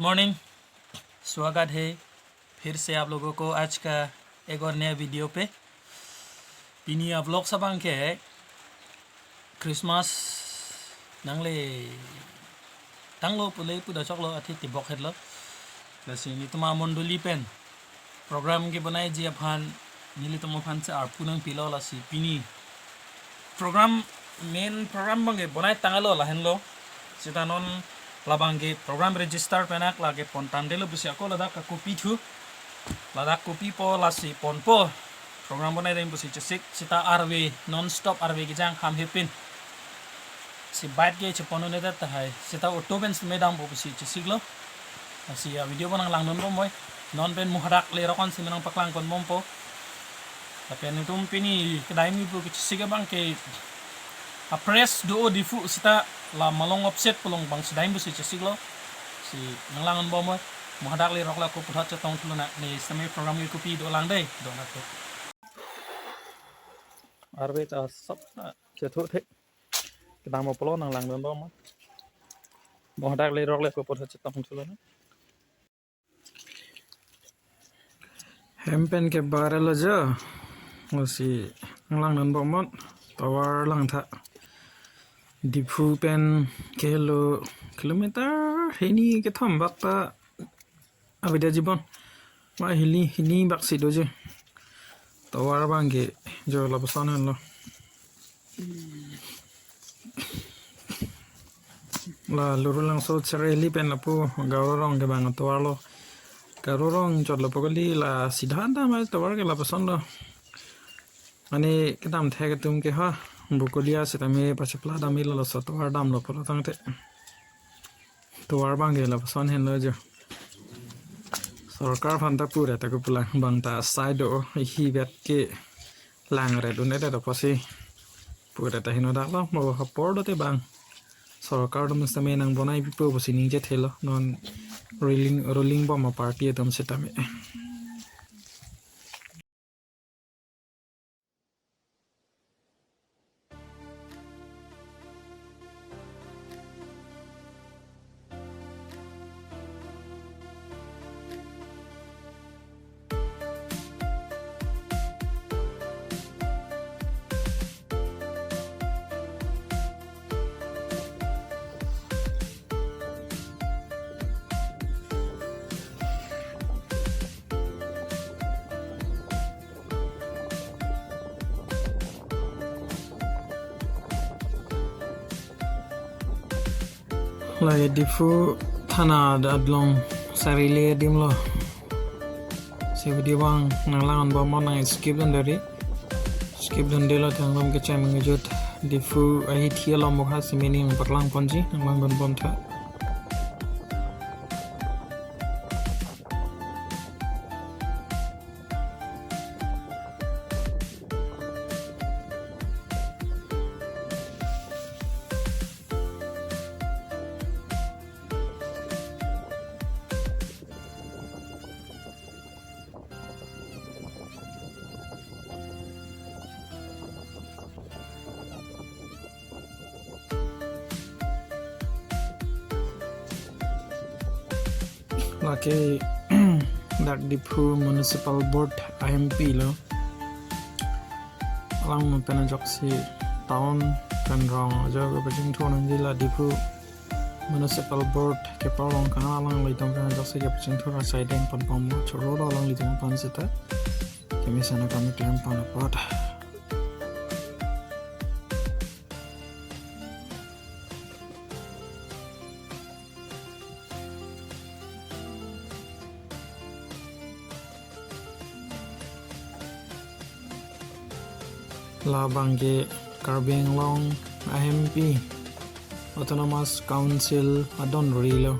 मॉर्निंग, स्वागत है फिर से आप लोगों को आज का एक और नया वीडियो पे। Pini आप लोग सब के क्रिसमस नंगले tanglo pulay puda choklo athi tibok hetlo lasi ni tuma mondoli pen program ke banai ji aphan nili tuma phan se ar punang pilo lasi pini program main program bange banai tangalo lahenlo sitanon labange program register penak lage pontandelo busi ako ladak ka kopi thu ladak kopi po lasi ponpo program banai dai busi chesik sita RV non stop RV ki jang kham hepin si bait ge chepono ne dat hai sita auto ben medam bo busi chesiglo si video banang lang non boy non ben muharak le rakon si menang paklang kon mompo tapi tum pini kedai mi bu chesiga bang ke a press do difu sita la malong offset pulong bang sedai busi chesiglo si nanglangan bo moy muhadak le rok la ko puthat chetong tuluna ni samai program ge kopi do lang dei do na to arbe ta sap chetho the kita mau pulau nang lang don mo muhadak le rok le ko puthat chetong tuluna hempen ke barel aja si nang don bo mo tawar lang tha difu pen kilometer hini ke tham bakta abida jibon ma hini bak si doje tawar bangge jo la pasanan lo la lurulang so cereli pen apu gaurong ke bang tawar lo garurong jot la pokoli la sidhanta ma tawar ke la pasan lo ani kedam thek tum ke ha bukolia setame pachapla damil lo so tawar dam lo polo tangte tawar bangge la pasan hen lo jo सरकार फंता पूरा तक पुlang bangta saido hi bet ke langre dune da pasi pura ta hino da lo mo hapor do te bang सरकार dum stame nang bonai pipo bosi ninje thelo non rolling bomb party dum setame la difu thana dadlong sarile dimlo se video bang nanglangan ba mon nang skip dan dela thanglom ke cham ngejut difu ahi thiala mokha simeni paklang ponji nanglang ban bon tha laki dak difu municipal board IMP lo alang pen joksi town kan rong jo bajing thon jila difu municipal board ke palong kana alang leitom kan joksi ke bajing thora side pon pom choro alang leitom pon sita kemi sana kami klem pon pot Labangge Karbeng Long IMP Autonomous Council Adon Rilo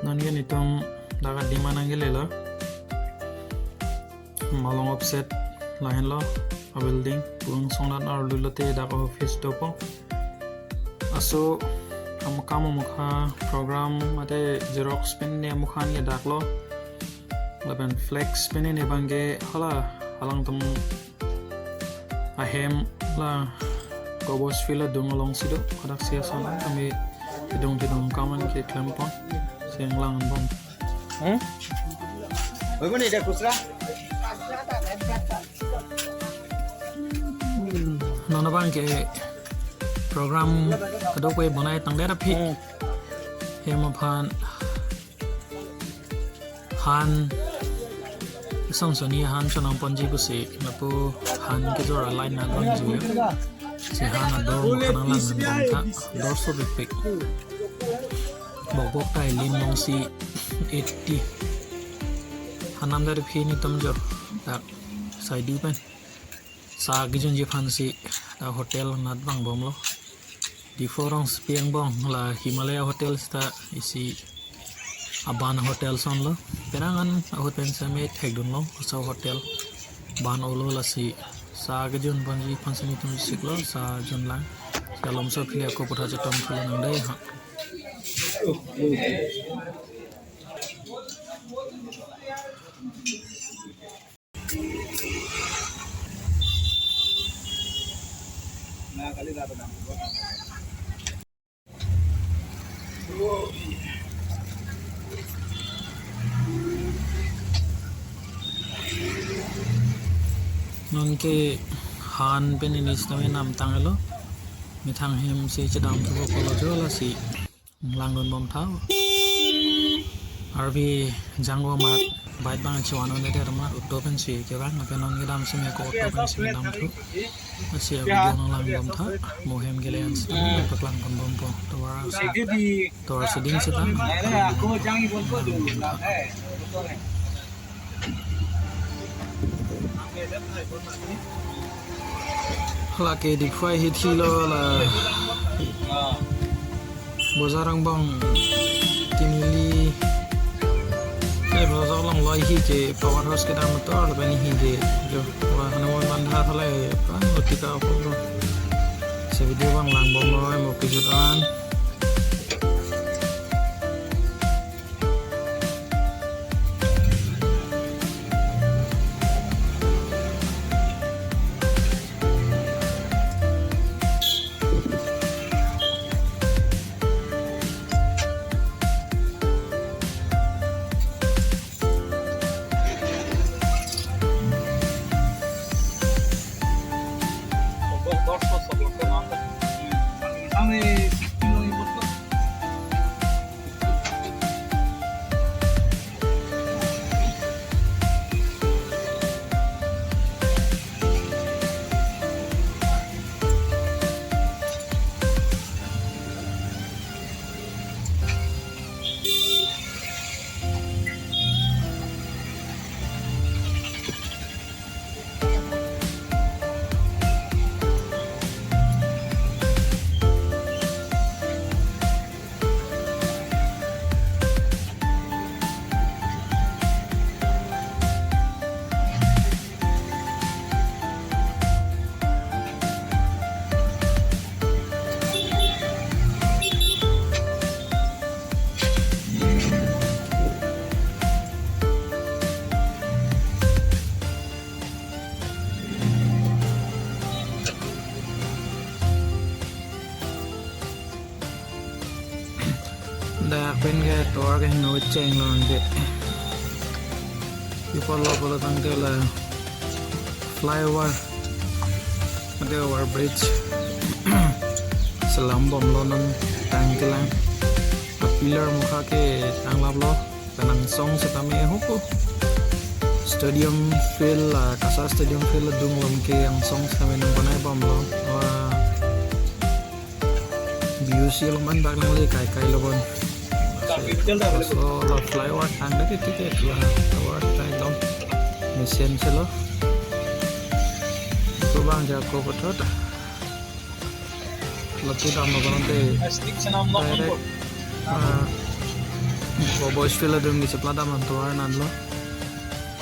Nangen itong dagat di mana ngelela malong offset lain lo a building pung songdan ar lulote dako office topo aso kamu mukha program ate xerox pen ne mukha ni daklo laban flex pen ne bange hala halang tum ahem la kobos fila dongolong sido kadak sia sana kami tidung kaman ke klempon siang lang bom Bagaimana dia kusra? Nona bang ke program kadok we bonai tang dera phi hema phan han soni han chonam panji ko se napo han ke jora line na bang ju se han do kana lang nan ta 200 rupiah bok tai lin nong si 80 hanam dar phi ni tam jo tak sai di pen sa gijun je phan si hotel nat bang bom lo di forong spiang bong la Himalaya hotel sta isi Abana hotel son lo perangan hotel same thegdun lo sa hotel ban olo la si sa gijun banji phan sini tum siklo sa jun lang salom so phile ko potha je tom phile nang dai ha non ke han pen ini istame nam tangelo mithang hem se chadam thu ko lo jo la si langon bom thau arbi jangwa mat bait bang chwano ne der ma utto pen si ke bang pen non gedam se me ko utto pen si dam thu asia video no lang bom tha mo hem gele ans to klang kon bom po to war si ding se ta Aku jangan pun ko dulu. Betul ni. hala ke dik fai hi thilo la bozarang bang tinili bozar lang lai hi ke power house ke dam to ar bani hi de jo wa hanu man ha thala pa otika ko se video bang lang bom noi mo pijutan da pen ga tor ga no cheng lon de people lo tang de la flyover de over bridge salam bom lo nan tang ke lang a pillar mukha ke tang lab lo kanang song se tame hoko stadium field la kasa stadium field dung lom ke yang song tame nang banai bom lo wa view sil man bak nang le kai kai lo bon so lo flyover tang de ticket la tower tai dom mission se lo ko bang ja ko pathot lo tu dam lo ban te Bobo istilah dum di sebelah daman tuar nan lo.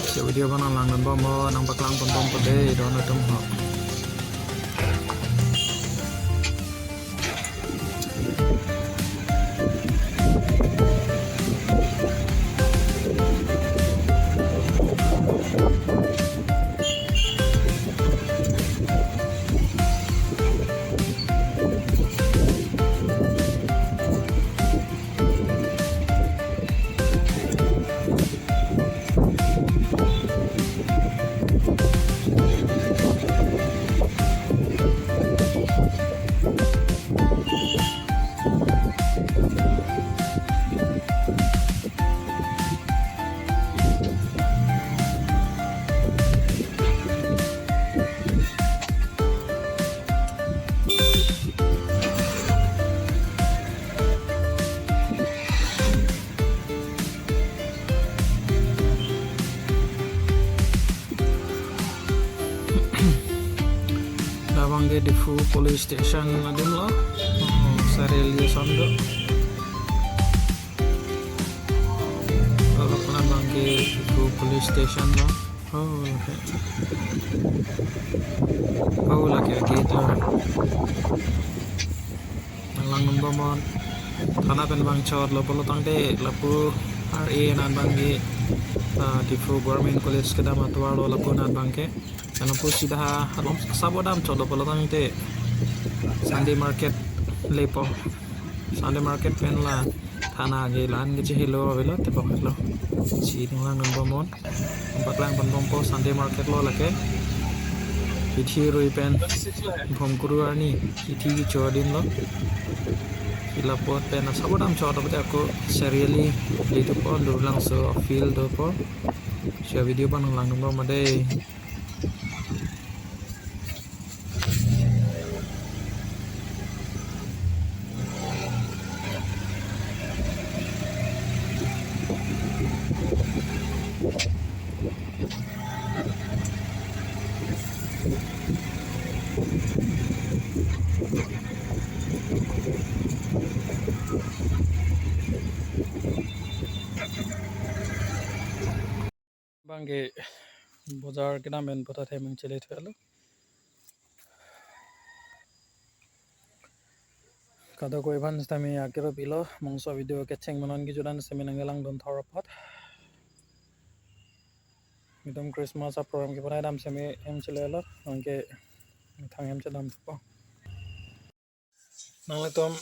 Si video bang lang nan bomo nang baklang pon pede don atum ho. Bangge di Fu police station adun lo. Saril dia sondo. Kalau pernah bangge di Fu police station lo. Lagi gitu. Lang number mon. Karena kan bang cor lo perlu tangde lapu RA nan bangge di Fu government college kedam atwar lo lapu nan bangke. Karena po sida halom sabodam cholo polo tangte Sunday market lepo Sunday market pen la thana ge lan ge hilo velo te poklo si lang number mon baklang bandom po Sunday market lo lake ithi roi pen phom kuru ani ithi gi chodin lo ila pot pen sabodam cholo bata ko serially litu po lang so feel do po share video ban lang number made bangge bazar kena men pota the meng chele thelo kada ko evan stami akero pilo mongso video kecheng manon gi judan seminangelang don thorapot midam Christmas a program ki banai dam semi em chele lo angke thang em chadam po nang tom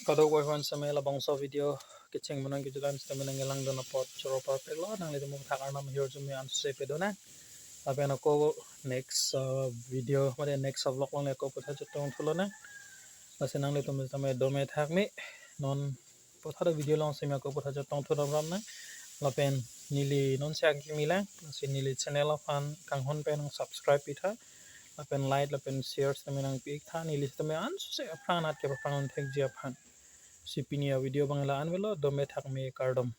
kada ko evan sami la bongso video kecheng manon gi judan seminangelang don pot choro par pelo nang le mo thakar nam hior jumi an se pedona tapi ako next video made next vlog lang ako potha chotong thulo na basi nang le tom tame dome thakmi non potha video lang semi ako potha chotong thulo ram na lapen nili non sak mila si nili channel fan kanghon pen subscribe pitha lapen like lapen share tame nang pik tha nili tame an se aphan at ke aphan thek ji aphan si pinia video bangla an velo dome thakmi kardom